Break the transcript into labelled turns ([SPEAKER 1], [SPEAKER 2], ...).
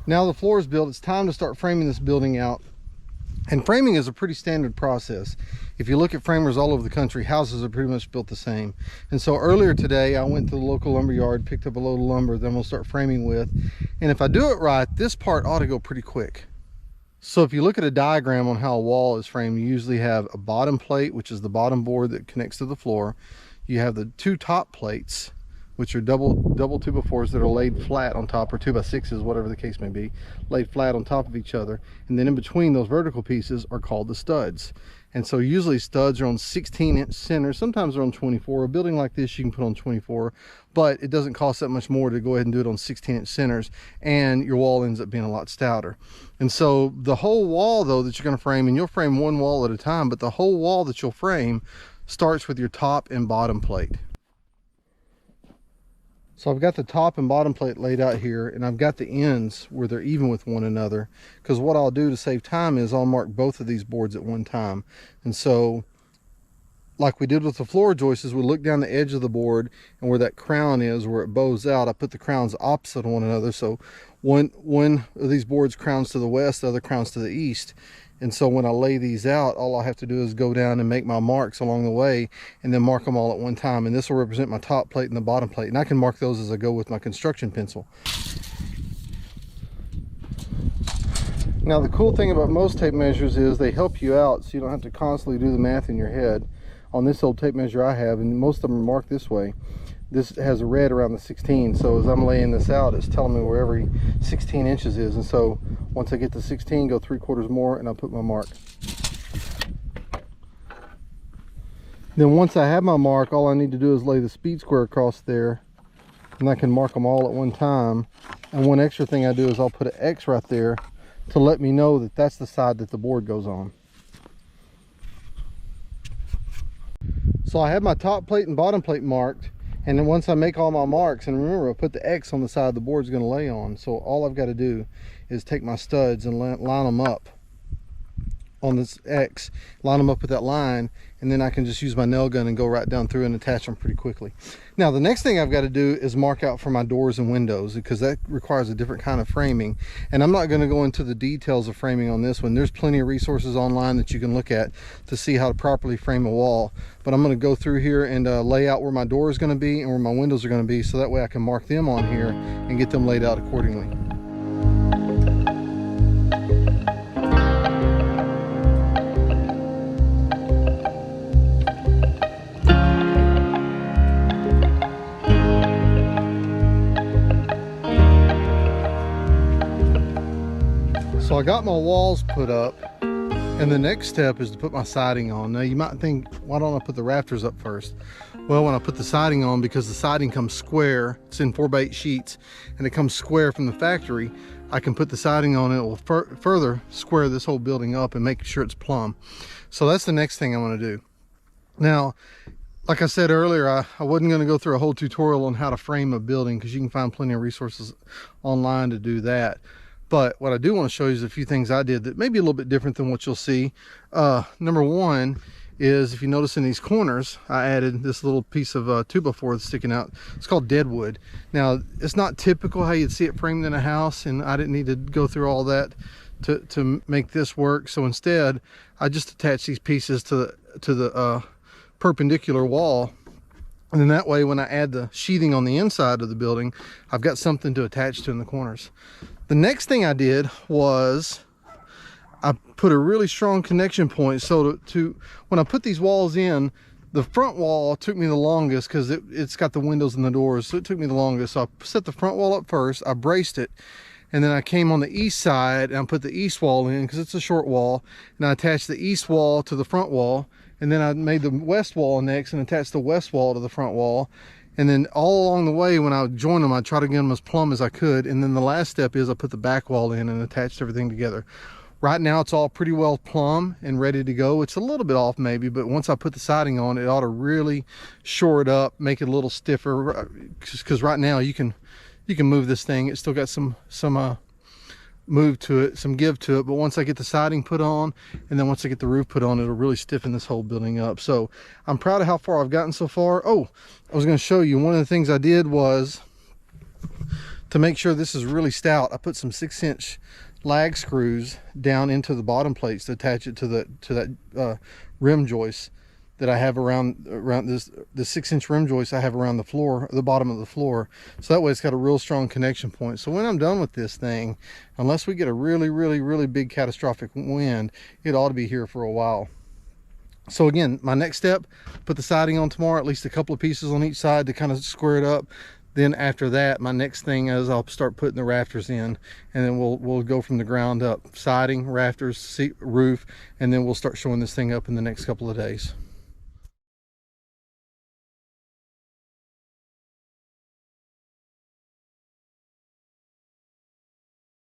[SPEAKER 1] Now the floor is built, it's time to start framing this building out. And framing is a pretty standard process. If you look at framers all over the country, houses are pretty much built the same. And so earlier today, I went to the local lumber yard, picked up a load of lumber, then we'll start framing with. And if I do it right, this part ought to go pretty quick. So if you look at a diagram on how a wall is framed, you usually have a bottom plate, which is the bottom board that connects to the floor. You have the two top plates, which are double 2x4s that are laid flat on top, or 2x6s, whatever the case may be, laid flat on top of each other. And then in between those vertical pieces are called the studs. And so usually studs are on 16-inch centers. Sometimes they're on 24. A building like this you can put on 24, but it doesn't cost that much more to go ahead and do it on 16-inch centers, and your wall ends up being a lot stouter. And so the whole wall though that you're going to frame, and you'll frame one wall at a time, but the whole wall that you'll frame starts with your top and bottom plate. So I've got the top and bottom plate laid out here, and I've got the ends where they're even with one another, because what I'll do to save time is I'll mark both of these boards at one time. And so like we did with the floor joists, we look down the edge of the board, and where that crown is, where it bows out, I put the crowns opposite one another. So one of these boards crowns to the west, the other crowns to the east. And so when I lay these out, all I have to do is go down and make my marks along the way, and then mark them all at one time. And this will represent my top plate and the bottom plate. And I can mark those as I go with my construction pencil. Now the cool thing about most tape measures is they help you out, so you don't have to constantly do the math in your head. On this old tape measure I have, and most of them are marked this way, this has a red around the 16. So as I'm laying this out, it's telling me where every 16 inches is. And so once I get to 16, go 3/4 more, and I'll put my mark. Then once I have my mark, all I need to do is lay the speed square across there, and I can mark them all at one time. And one extra thing I do is I'll put an X right there to let me know that that's the side that the board goes on. So I have my top plate and bottom plate marked, and then once I make all my marks, and remember I put the X on the side the board's going to lay on, so all I've got to do is take my studs and line them up on this X, line them up with that line, and then I can just use my nail gun and go right down through and attach them pretty quickly. Now the next thing I've got to do is mark out for my doors and windows, because that requires a different kind of framing. And I'm not going to go into the details of framing on this one. There's plenty of resources online that you can look at to see how to properly frame a wall. But I'm going to go through here and lay out where my door is going to be and where my windows are going to be, so that way I can mark them on here and get them laid out accordingly. So I got my walls put up, and the next step is to put my siding on. Now you might think, why don't I put the rafters up first? Well, when I put the siding on, because the siding comes square, it's in 4x8 sheets, and it comes square from the factory, I can put the siding on, and it will further square this whole building up and make sure it's plumb. So that's the next thing I want to do. Now, like I said earlier, I wasn't going to go through a whole tutorial on how to frame a building, because you can find plenty of resources online to do that. But what I do want to show you is a few things I did that may be a little bit different than what you'll see. Number one is, if you notice in these corners, I added this little piece of 2x4 that's sticking out. It's called deadwood. Now, it's not typical how you'd see it framed in a house, and I didn't need to go through all that to make this work. So instead, I just attached these pieces to the perpendicular wall. And then that way, when I add the sheathing on the inside of the building, I've got something to attach to in the corners. The next thing I did was I put a really strong connection point. So when I put these walls in, the front wall took me the longest, because it's got the windows and the doors, so it took me the longest. So I set the front wall up first, I braced it, and then I came on the east side and I put the east wall in, because it's a short wall, and I attached the east wall to the front wall, and then I made the west wall next and attached the west wall to the front wall. And then all along the way, when I would join them, I'd try to get them as plumb as I could. And then the last step is I put the back wall in and attached everything together. Right now, it's all pretty well plumb and ready to go. It's a little bit off maybe, but once I put the siding on, it ought to really shore it up, make it a little stiffer. Because right now, you can move this thing. It's still got some move to it, some give to it, but once I get the siding put on, and then once I get the roof put on, it'll really stiffen this whole building up. So I'm proud of how far I've gotten so far. Oh, I was going to show you, one of the things I did was To make sure this is really stout, I put some 6-inch lag screws down into the bottom plates to attach it to that rim joist that I have around this, the 6-inch rim joist I have around the floor, the bottom of the floor. So that way it's got a real strong connection point. So when I'm done with this thing, unless we get a really big catastrophic wind, it ought to be here for a while. So again, my next step, put the siding on tomorrow, at least a couple of pieces on each side to kind of square it up. Then after that, my next thing is I'll start putting the rafters in, and then we'll go from the ground up. Siding, rafters, roof, and then we'll start showing this thing up in the next couple of days.